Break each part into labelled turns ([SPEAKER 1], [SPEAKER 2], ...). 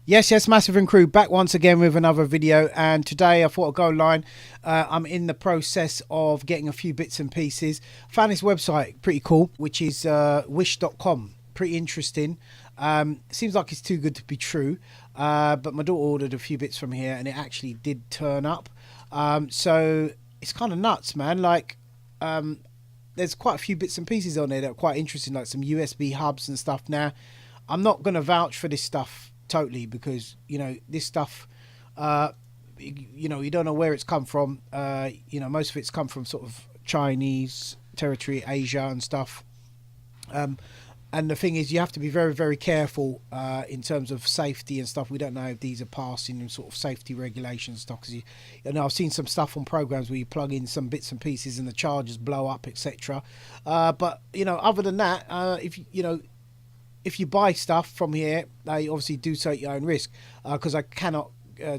[SPEAKER 1] Yes, Massive and Crew back once again with another video, and today I thought I'd go online. I'm in the process of getting a few bits and pieces. Found this website pretty cool, which is wish.com. Pretty interesting. Seems like it's too good to be true, but my daughter ordered a few bits from here and it actually did turn up. So it's kind of nuts, man. Like, there's quite a few bits and pieces on there that are quite interesting, like some USB hubs and stuff. Now, I'm not going to vouch for this stuff totally because this stuff, you don't know where it's come from. Most of it's come from sort of Chinese territory, Asia and stuff. And the thing is, you have to be very, very careful in terms of safety and stuff. We don't know if these are passing sort of safety regulations and stuff. Because I've seen some stuff on programs where you plug in some bits and pieces and the chargers blow up, etc. But other than that, if you buy stuff from here, they obviously do take your own risk. Because I cannot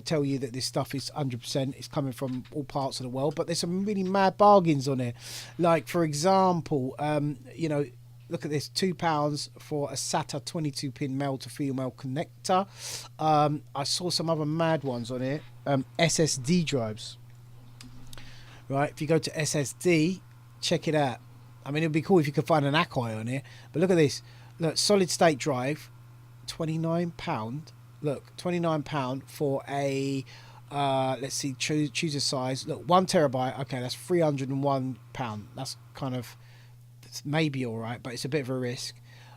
[SPEAKER 1] tell you that this stuff is 100%. It's coming from all parts of the world. But there's some really mad bargains on there. Like for example, look at this, £2 for a SATA 22-pin male to female connector. I saw some other mad ones on here. SSD drives. Right, if you go to SSD, check it out. I mean, it'd be cool if you could find an Akai on here. But look at this. Look, solid state drive, £29. Look, £29 for a, let's see, choose a size. Look, 1 terabyte. Okay, that's £301. That's kind of... it's maybe all right, but it's a bit of a risk.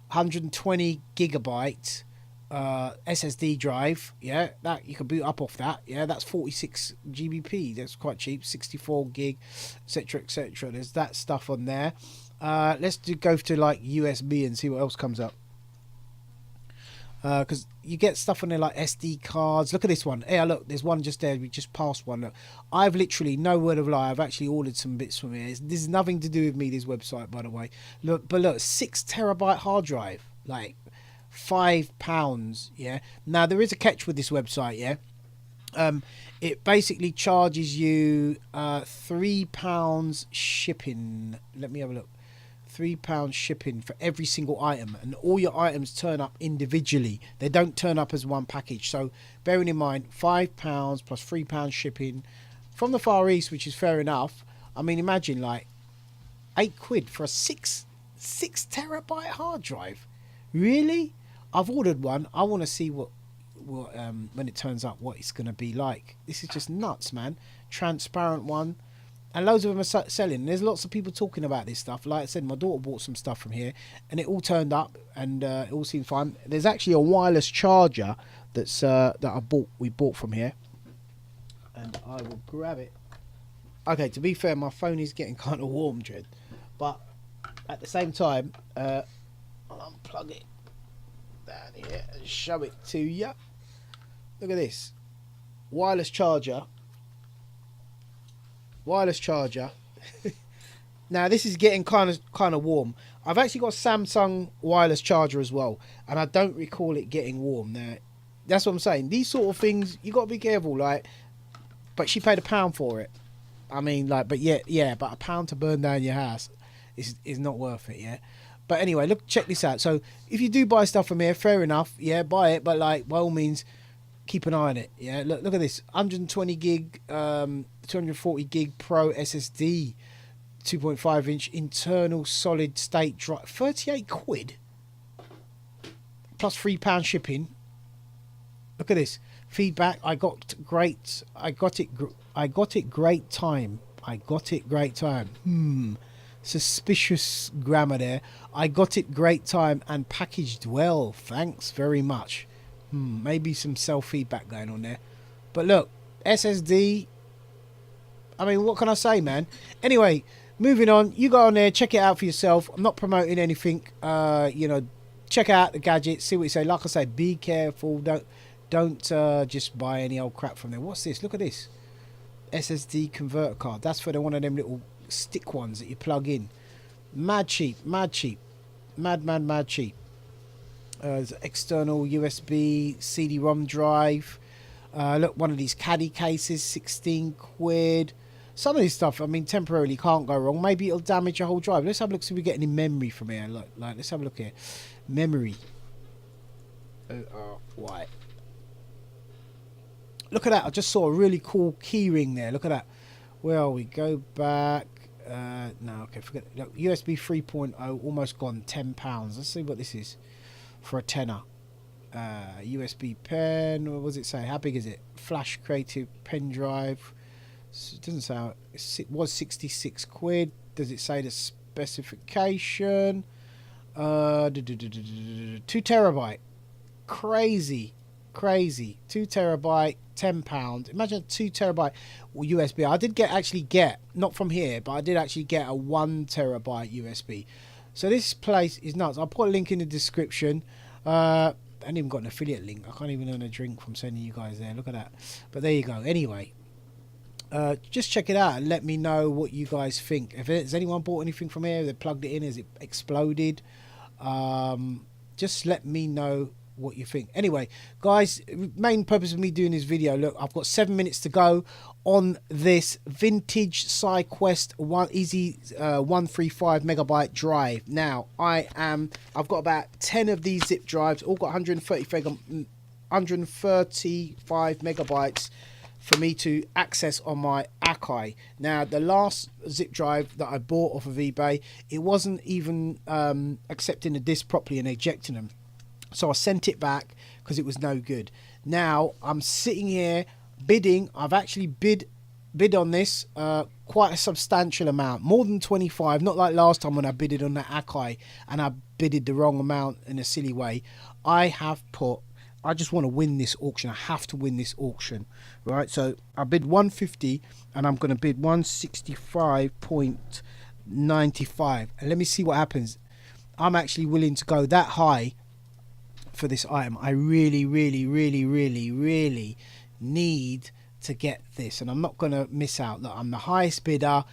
[SPEAKER 1] 120 gigabyte SSD drive, yeah, that you can boot up off that. Yeah, that's 46 GBP. That's quite cheap. 64 gig, etc., etc. There's that stuff on there. Let's go to like USB and see what else comes up. Because you get stuff on there like SD cards. Look at this one. Yeah, look, there's one just there. We just passed one. Look, I've literally, no word of lie, I've actually ordered some bits from here. This is nothing to do with me, this website, by the way. Look, but look, 6 terabyte hard drive, like £5. Yeah. Now there is a catch with this website. Yeah. It basically charges you £3 shipping. Let me have a look. £3 shipping for every single item, and all your items turn up individually. They don't turn up as one package. So bearing in mind, £5 plus £3 shipping from the Far East, which is fair enough. I mean, imagine like £8 for a six terabyte hard drive. Really? I've ordered one. I want to see what when it turns up, what it's going to be like. This is just nuts, man. Transparent one. And loads of them are selling. There's lots of people talking about this stuff. Like I said, my daughter bought some stuff from here, and it all turned up, and it all seemed fine. There's actually a wireless charger that's we bought from here, and I will grab it. Okay, to be fair, my phone is getting kind of warm, Dread, but at the same time, I'll unplug it down here and show it to you. Look at this wireless charger. Now this is getting kind of warm. I've actually got a Samsung wireless charger as well, and I don't recall it getting warm. Now that's what I'm saying. These sort of things you got to be careful. Like, but she paid £1 for it. I mean, like, but yeah, but £1 to burn down your house is not worth it. Yeah. But anyway, look, check this out. So if you do buy stuff from here, fair enough. Yeah, buy it, but like by all means, keep an eye on it. Yeah, look at this 120 gig 240 gig pro SSD 2.5 inch internal solid state drive, £38 plus £3 shipping. Look at this feedback. I got it great time. Suspicious grammar there. I got it great time and packaged well, thanks very much. Maybe some self-feedback going on there. But look, SSD, I mean, what can I say, man? Anyway, moving on. You go on there, check it out for yourself. I'm not promoting anything. Check out the gadget, see what you say. Like I say, be careful. Don't just buy any old crap from there. What's this? Look at this. SSD converter card. That's for one of them little stick ones that you plug in. Mad cheap. Mad cheap. External USB CD-ROM drive. Look, one of these caddy cases, £16. Some of this stuff, I mean, temporarily can't go wrong. Maybe it'll damage your whole drive. Let's have a look, see if we get any memory from here. Look, let's have a look here. Memory. Right. Look at that. I just saw a really cool key ring there. Look at that. Well, we go back. No, okay, forget it. Look, USB 3.0, almost gone, £10. Let's see what this is for a tenner. USB pen, what does it say? How big is it? Flash creative pen drive. It doesn't sound, it was 66 quid. Does it say the specification? 2 terabyte. Crazy. 2 terabyte, £10. Imagine a 2 terabyte USB. I did actually get, not from here, but I did actually get a 1 terabyte USB. So this place is nuts. I'll put a link in the description. I haven't even got an affiliate link. I can't even earn a drink from sending you guys there. Look at that. But there you go. Anyway, just check it out and let me know what you guys think. If has anyone bought anything from here? They plugged it in. Has it exploded? Just let me know what you think. Anyway, guys, main purpose of me doing this video, look, I've got 7 minutes to go on this vintage Syquest easy 135 megabyte drive. Now I've got about 10 of these zip drives, all got 135 megabytes for me to access on my Akai. Now the last zip drive that I bought off of eBay, it wasn't even accepting the disk properly and ejecting them. So I sent it back because it was no good. Now I'm sitting here bidding. I've actually bid on this quite a substantial amount, more than 25. Not like last time when I bidded on that Akai and I bidded the wrong amount in a silly way. I just want to win this auction. I have to win this auction, right? So I bid 150 and I'm going to bid 165.95. And let me see what happens. I'm actually willing to go that high for this item. I really need to get this, and I'm not going to miss out. Look, I'm the highest bidder.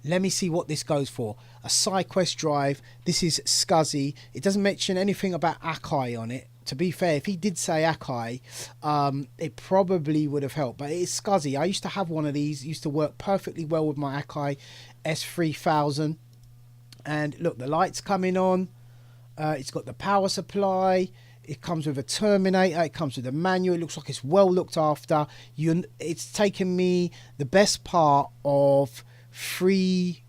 [SPEAKER 1] Let me see what this goes for. A Syquest drive. This is scsi. It doesn't mention anything about Akai on it. To be fair, if he did say Akai, it probably would have helped, but it is scsi. I used to have one of these. It used to work perfectly well with my Akai S3000. And look, the light's coming on. It's got the power supply. It comes with a terminator. It comes with a manual. It looks like it's well looked after. It's taken me the best part of 3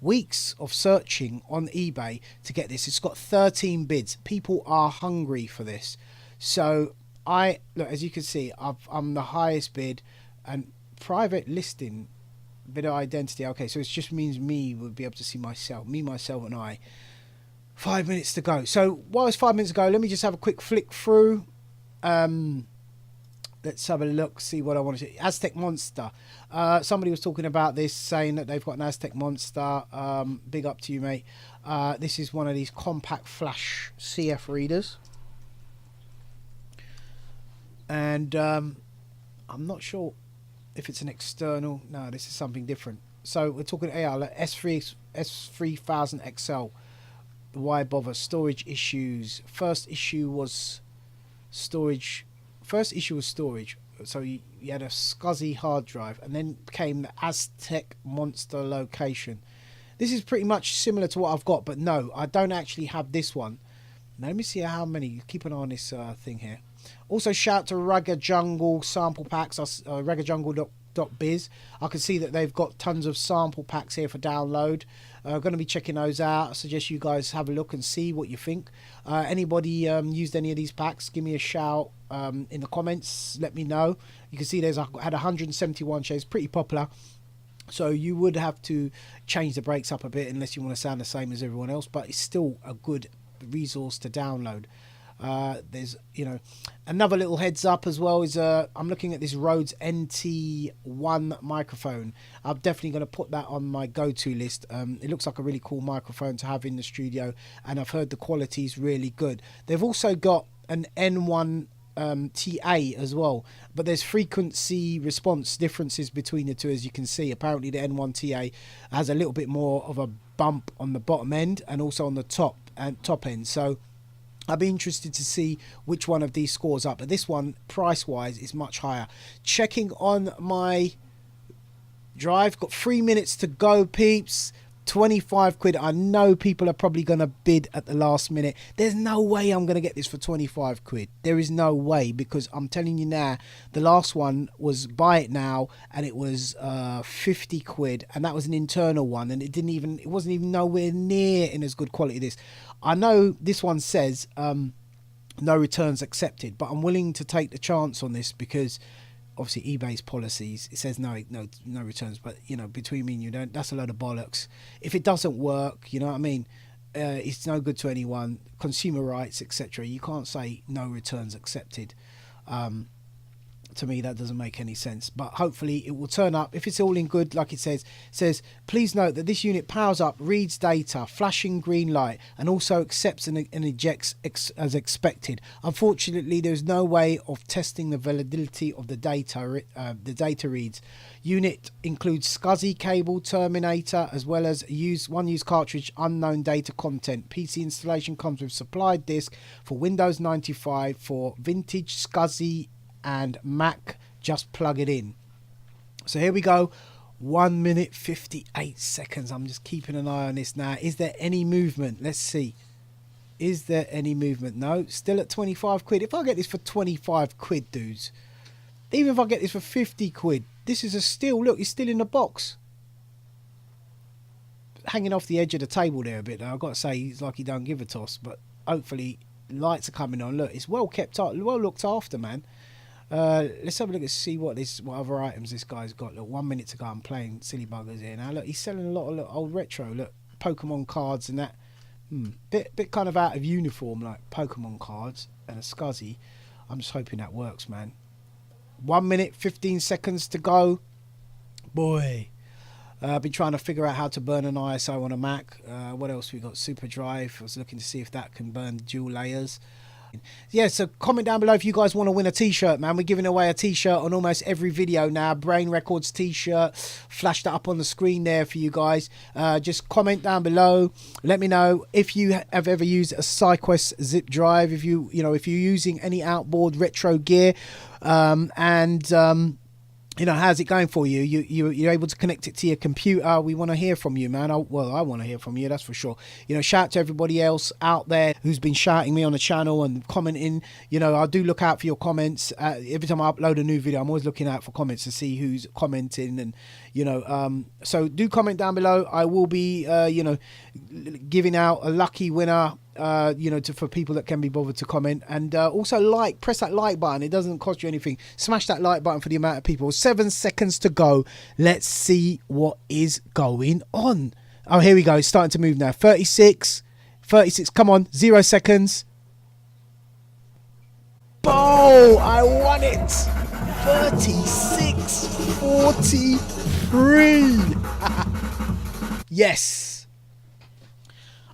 [SPEAKER 1] weeks of searching on eBay to get this. It's got 13 bids. People are hungry for this. So look, as you can see, I'm the highest bid, and private listing, bidder identity. Okay, so it just means me would be able to see myself, myself and I. 5 minutes to go. So while it's 5 minutes to go, let me just have a quick flick through. Let's have a look, see what I want to see. Aztec Monster. Somebody was talking about this, saying that they've got an Aztec Monster. Big up to you, mate. This is one of these compact flash CF readers. And I'm not sure if it's an external. No, this is something different. So we're talking S3000 XL. Why bother? Storage issues. First issue was storage. So you had a scsi hard drive, and then came the Aztec Monster location. This is pretty much similar to what I've got, but no, I don't actually have this one. Now, let me see how many. Keep an eye on this thing here. Also, shout to Rugger Jungle sample packs. RuggerJungle.biz. I can see that they've got tons of sample packs here for download. Going to be checking those out. I suggest you guys have a look and see what you think. Anybody used any of these packs, give me a shout in the comments. Let me know. You can see I had 171 shares, pretty popular. So you would have to change the brakes up a bit unless you want to sound the same as everyone else, but it's still a good resource to download. There's, another little heads up as well is I'm looking at this Rhodes NT1 microphone. I'm definitely going to put that on my go-to list. It looks like a really cool microphone to have in the studio, and I've heard the quality is really good. They've also got an N1 TA as well, but there's frequency response differences between the two, as you can see. Apparently the N1 TA has a little bit more of a bump on the bottom end and also on the top end, so I'll be interested to see which one of these scores up, but this one price wise is much higher. Checking on my drive, got 3 minutes to go, peeps. 25 quid. I know people are probably going to bid at the last minute. There's no way I'm going to get this for 25 quid. There is no way, because I'm telling you now, the last one was buy it now, and it was 50 quid, and that was an internal one, and it wasn't even nowhere near in as good quality as this. I know this one says no returns accepted, but I'm willing to take the chance on this, because obviously eBay's policies, it says no returns, but you know, between me and you, that's a load of bollocks. If it doesn't work, you know what I mean, it's no good to anyone. Consumer rights, etc. You can't say no returns accepted. To me, that doesn't make any sense, but hopefully it will turn up. If it's all in good, like it says please note that this unit powers up, reads data, flashing green light, and also accepts and ejects as expected. Unfortunately, there's no way of testing the validity of the data. The data reads. Unit includes SCSI cable terminator, as well as one used cartridge, unknown data content. PC installation comes with supplied disk for Windows 95 for vintage SCSI and Mac. Just plug it in. So here we go. 1 minute 58 seconds. I'm just keeping an eye on this now. Is there any movement? Let's see. Is there any movement? No, still at 25 quid. If I get this for 25 quid, dudes, even if I get this for 50 quid, this is a steal. Look, it's still in the box, hanging off the edge of the table there a bit. Now I've got to say, it's like he don't give a toss, but hopefully lights are coming on. Look, it's well kept up, well looked after, man. Let's have a look and see what other items this guy's got. Look, 1 minute to go. I'm playing silly buggers here now. Look, he's selling a lot of old retro. Look, Pokemon cards and that. Bit kind of out of uniform, like Pokemon cards and a SCSI. I'm just hoping that works, man. 1 minute 15 seconds to go. Boy, I've been trying to figure out how to burn an ISO on a Mac. What else we got? Super Drive. I was looking to see if that can burn dual layers. Yeah, so comment down below if you guys want to win a t-shirt, man. We're giving away a t-shirt on almost every video now. Brain Records t-shirt, flashed that up on the screen there for you guys. Just comment down below, let me know if you have ever used a Syquest zip drive, if you're using any outboard retro gear, you know, how's it going for you? You're able to connect it to your computer. We want to hear from you, man. I want to hear from you, that's for sure. You know, shout out to everybody else out there who's been shouting me on the channel and commenting. You know, I do look out for your comments. Every time I upload a new video, I'm always looking out for comments to see who's commenting. And, you know, so do comment down below. I will be, you know, giving out a lucky winner, you know, for people that can be bothered to comment. And also press that like button. It doesn't cost you anything. Smash that like button for the amount of people. 7 seconds to go. Let's see what is going on. Oh, here we go. It's starting to move now. 36. Come on. 0 seconds. Oh, I won it. 36.43. Yes.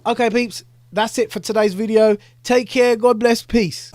[SPEAKER 1] Okay, peeps. That's it for today's video. Take care. God bless. Peace.